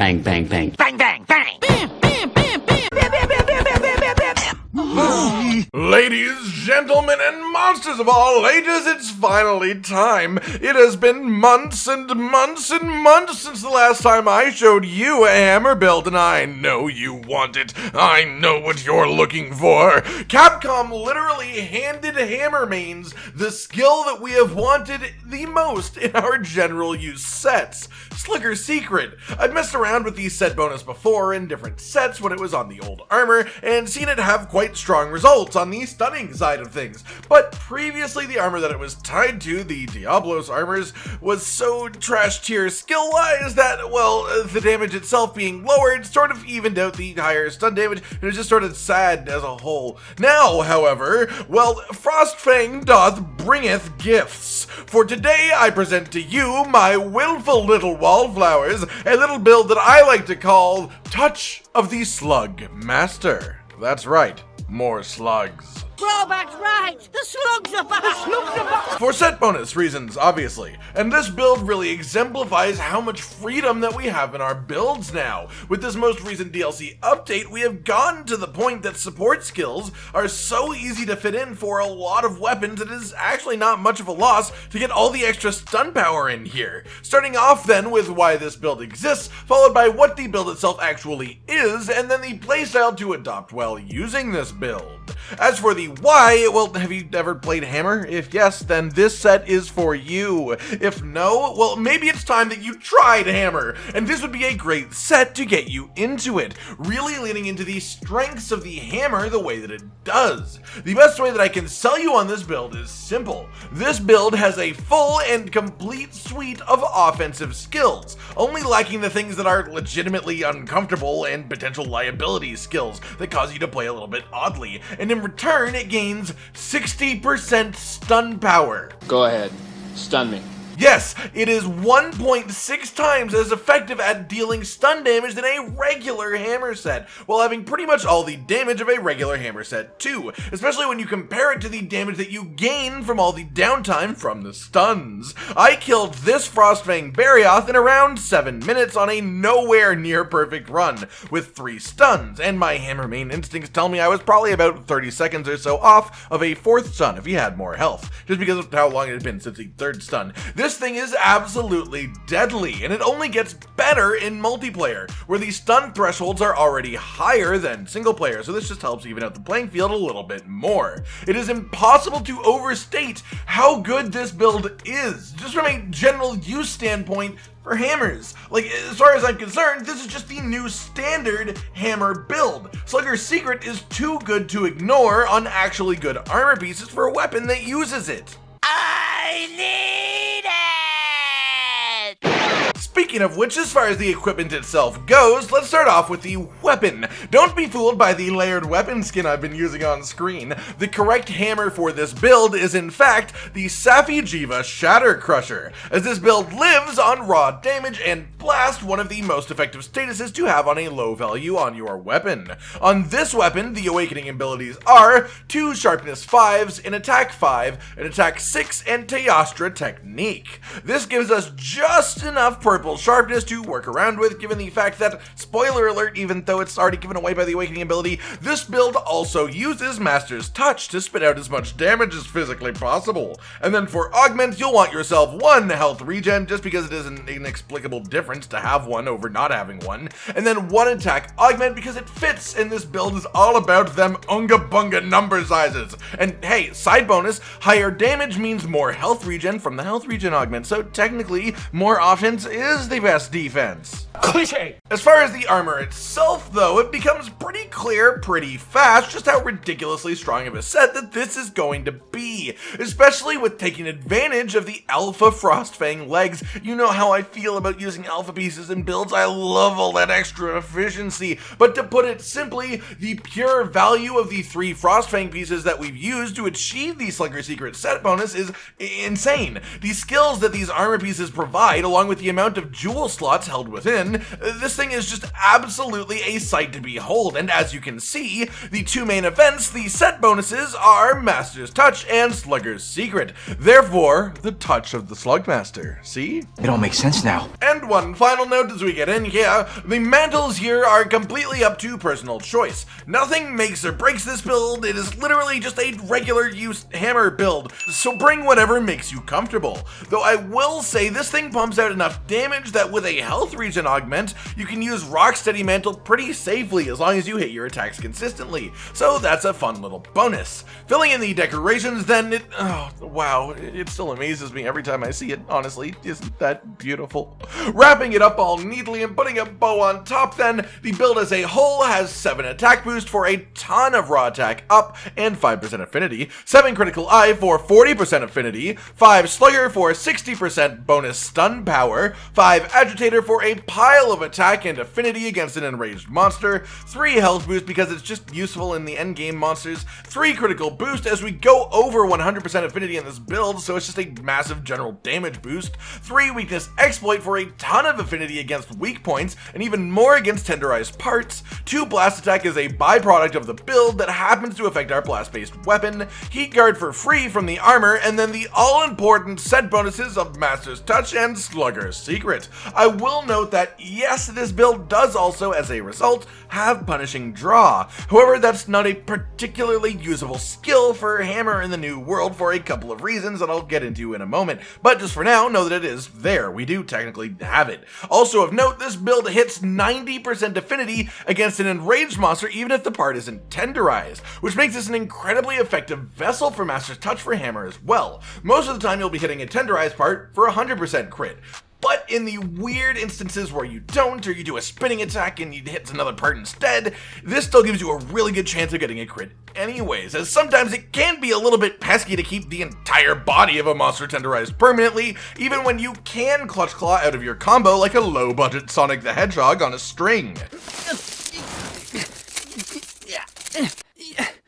bang, bang, bang. Bang, bang, bang. Bam, bam, bam, bam. Bam, bam, bam, bam, bam, bam, bam, bam. Ladies, gentlemen, and monsters of all ages, it's finally time. It has been months and months and months since the last time I showed you a hammer build, and I know you want it. I know what you're looking for. Capcom literally handed hammer mains the skill that we have wanted the most in our general use sets. Slugger Secret. I've messed around with the set bonus before in different sets when it was on the old armor, and seen it have quite strong results on the stunning side of things, but previously the armor that it was tied to, the Diablos armors, was so trash tier skill wise that, well, the damage itself being lowered sort of evened out the higher stun damage, and it was just sort of sad as a whole. Now, however, well, Frostfang doth bringeth gifts. For today I present to you my willful little wallflowers, a little build that I like to call Touch of the Slug Master. That's right, more slugs. Drawback's right. The slugs are back. The slugs are back. For set bonus reasons, obviously. And this build really exemplifies how much freedom that we have in our builds now. With this most recent DLC update, we have gotten to the point that support skills are so easy to fit in for a lot of weapons, it is actually not much of a loss to get all the extra stun power in here. Starting off then with why this build exists, followed by what the build itself actually is, and then the playstyle to adopt while using this build. As for the why, well, have you ever played Hammer? If yes, then this set is for you. If no, well, maybe it's time that you tried Hammer, and this would be a great set to get you into it, really leaning into the strengths of the Hammer the way that it does. The best way that I can sell you on this build is simple. This build has a full and complete suite of offensive skills, only lacking the things that are legitimately uncomfortable and potential liability skills that cause you to play a little bit oddly, and in return it gains 60% stun power. Go ahead, stun me. Yes, it is 1.6 times as effective at dealing stun damage than a regular hammer set, while having pretty much all the damage of a regular hammer set too, especially when you compare it to the damage that you gain from all the downtime from the stuns. I killed this Frostfang Barioth in around 7 minutes on a nowhere near perfect run, with 3 stuns, and my hammer main instincts tell me I was probably about 30 seconds or so off of a 4th stun if he had more health, just because of how long it had been since the 3rd stun. This thing is absolutely deadly, and it only gets better in multiplayer, where the stun thresholds are already higher than single player, so this just helps even out the playing field a little bit more. It is impossible to overstate how good this build is, just from a general use standpoint for hammers. Like, as far as I'm concerned, this is just the new standard hammer build. Slugger Secret is too good to ignore on actually good armor pieces for a weapon that uses it. I need it. Speaking of which, as far as the equipment itself goes, let's start off with the weapon. Don't be fooled by the layered weapon skin I've been using on screen. The correct hammer for this build is in fact the Safi'jiiva Shatter Crusher, as this build lives on raw damage and blast, one of the most effective statuses to have on a low value on your weapon. On this weapon, the awakening abilities are 2 sharpness 5s, an attack 5, an attack 6, and Teostra Technique. This gives us just enough purple sharpness to work around with, given the fact that, spoiler alert, even though it's already given away by the awakening ability, this build also uses Master's Touch to spit out as much damage as physically possible. And then for Augments, you'll want yourself 1 health regen, just because it is an inexplicable difference to have one over not having one, and then 1 attack augment because it fits, and this build is all about them unga bunga number sizes. And hey, side bonus, higher damage means more health regen from the health regen augment, so technically more offense is the best defense. Cliche. As far as the armor itself though, it becomes pretty clear pretty fast just how ridiculously strong of a set that this is going to be, especially with taking advantage of the alpha Frostfang legs. You know how I feel about using alpha pieces in builds, I love all that extra efficiency, but to put it simply, the pure value of the 3 Frostfang pieces that we've used to achieve the Slugger Secret set bonus is insane. The skills that these armor pieces provide, along with the amount of of jewel slots held within. This thing is just absolutely a sight to behold, and as you can see, the two main events, the set bonuses, are Master's Touch and Slugger's Secret. Therefore, the touch of the Slugmaster. See? It all makes sense now. And one final note as we get in here, the mantles here are completely up to personal choice. Nothing makes or breaks this build, it is literally just a regular use hammer build, so bring whatever makes you comfortable. Though I will say this thing pumps out enough damage that with a health regen augment, you can use Rocksteady Mantle pretty safely as long as you hit your attacks consistently, so that's a fun little bonus. Filling in the decorations then, it still amazes me every time I see it, honestly. Isn't that beautiful? Wrapping it up all neatly and putting a bow on top then, the build as a whole has 7 attack boost for a ton of raw attack up and 5% affinity, 7 critical eye for 40% affinity, 5 slugger for 60% bonus stun power, 5 agitator for a pile of attack and affinity against an enraged monster, 3 health boost because it's just useful in the endgame monsters, 3 critical boost as we go over 100% affinity in this build, so it's just a massive general damage boost, 3 weakness exploit for a ton of affinity against weak points and even more against tenderized parts, 2 blast attack is a byproduct of the build that happens to affect our blast based weapon, heat guard for free from the armor, and then the all-important set bonuses of Master's Touch and Slugger's Secret. I will note that yes, this build does also, as a result, have Punishing Draw. However, that's not a particularly usable skill for Hammer in the New World for a couple of reasons that I'll get into in a moment, but just for now, know that it is there. We do technically have it. Also of note, this build hits 90% affinity against an enraged monster even if the part isn't tenderized, which makes this an incredibly effective vessel for Master's Touch for Hammer as well. Most of the time you'll be hitting a tenderized part for 100% crit. But in the weird instances where you don't, or you do a spinning attack and you hit another part instead, this still gives you a really good chance of getting a crit anyways, as sometimes it can be a little bit pesky to keep the entire body of a monster tenderized permanently, even when you can clutch claw out of your combo like a low-budget Sonic the Hedgehog on a string.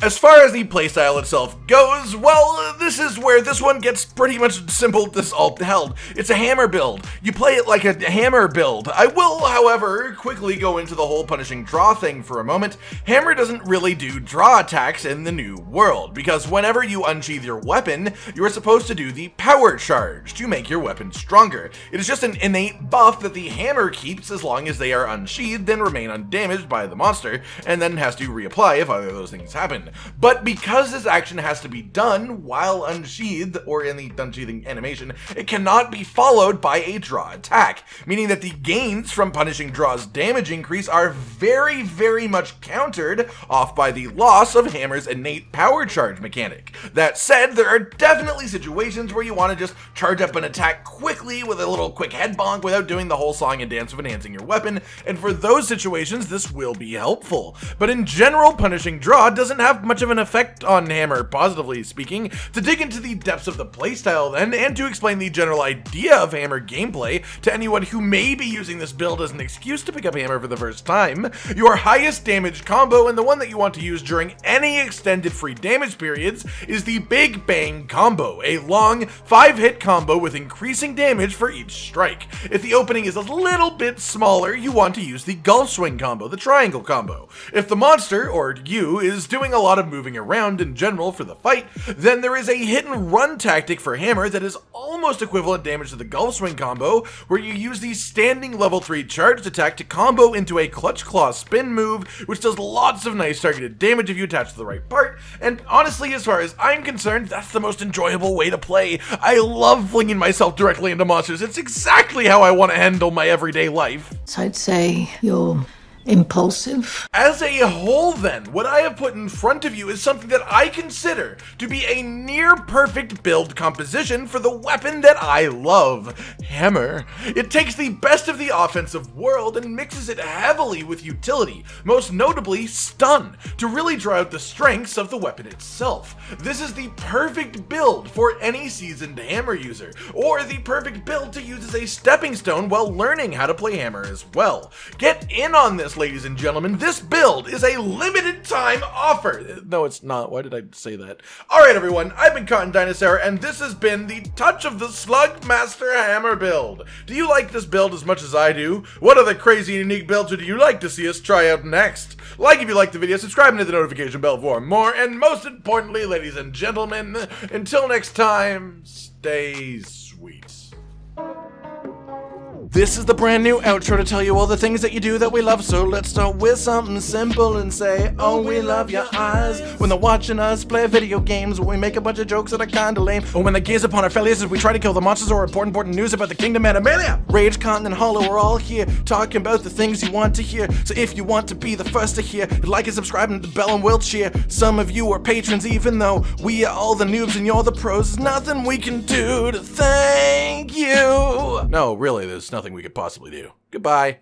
As far as the playstyle itself goes, well, this is where this one gets pretty much simple this all held. It's a hammer build. You play it like a hammer build. I will, however, quickly go into the whole punishing draw thing for a moment. Hammer doesn't really do draw attacks in the New World, because whenever you unsheath your weapon, you are supposed to do the power charge to make your weapon stronger. It is just an innate buff that the hammer keeps as long as they are unsheathed and remain undamaged by the monster, and then has to reapply if either of those things happen. But because this action has to be done while unsheathed, or in the unsheathing animation, it cannot be followed by a draw attack, meaning that the gains from punishing draw's damage increase are very, very much countered off by the loss of Hammer's innate power charge mechanic. That said, there are definitely situations where you want to just charge up an attack quickly with a little quick head bonk without doing the whole song and dance of enhancing your weapon, and for those situations this will be helpful. But in general, punishing draw doesn't have much of an effect on Hammer, positively speaking. To dig into the depths of the playstyle then, and to explain the general idea of Hammer gameplay to anyone who may be using this build as an excuse to pick up Hammer for the first time, your highest damage combo, and the one that you want to use during any extended free damage periods, is the Big Bang combo, a long 5-hit combo with increasing damage for each strike. If the opening is a little bit smaller, you want to use the Golf Swing combo, the Triangle combo. If the monster, or you, is doing a lot of moving around in general for the fight, then there is a hit and run tactic for Hammer that is almost equivalent damage to the Golf Swing combo, where you use the standing level 3 charged attack to combo into a Clutch Claw spin move, which does lots of nice targeted damage if you attach to the right part, and honestly, as far as I'm concerned, that's the most enjoyable way to play. I love flinging myself directly into monsters. It's exactly how I want to handle my everyday life. So I'd say you're impulsive. As a whole then, what I have put in front of you is something that I consider to be a near perfect build composition for the weapon that I love, Hammer. It takes the best of the offensive world and mixes it heavily with utility, most notably stun, to really draw out the strengths of the weapon itself. This is the perfect build for any seasoned Hammer user, or the perfect build to use as a stepping stone while learning how to play Hammer as well. Get in on this this, ladies and gentlemen. This build is a limited time offer. No, it's not. Why did I say that? Alright, everyone. I've been Cotton Dinosaur, and this has been the Touch of the Slugmaster Hammer build. Do you like this build as much as I do? What other crazy unique builds would you like to see us try out next? Like if you liked the video, subscribe and hit the notification bell for more, and most importantly, ladies and gentlemen, until next time, stay sweet. This is the brand new outro to tell you all the things that you do that we love, so let's start with something simple and say, oh, we love your eyes when they're watching us play video games, when we make a bunch of jokes that are kinda lame, or when they gaze upon our failures as we try to kill the monsters or important news about the kingdom Animalia. Rage, Con, and Hollow are all here, talking about the things you want to hear, so if you want to be the first to hear, like and subscribe and the bell and we'll cheer. Some of you are patrons even though we are all the noobs and you're the pros. There's nothing we can do to thank you. No, really, there's nothing we could possibly do. Goodbye.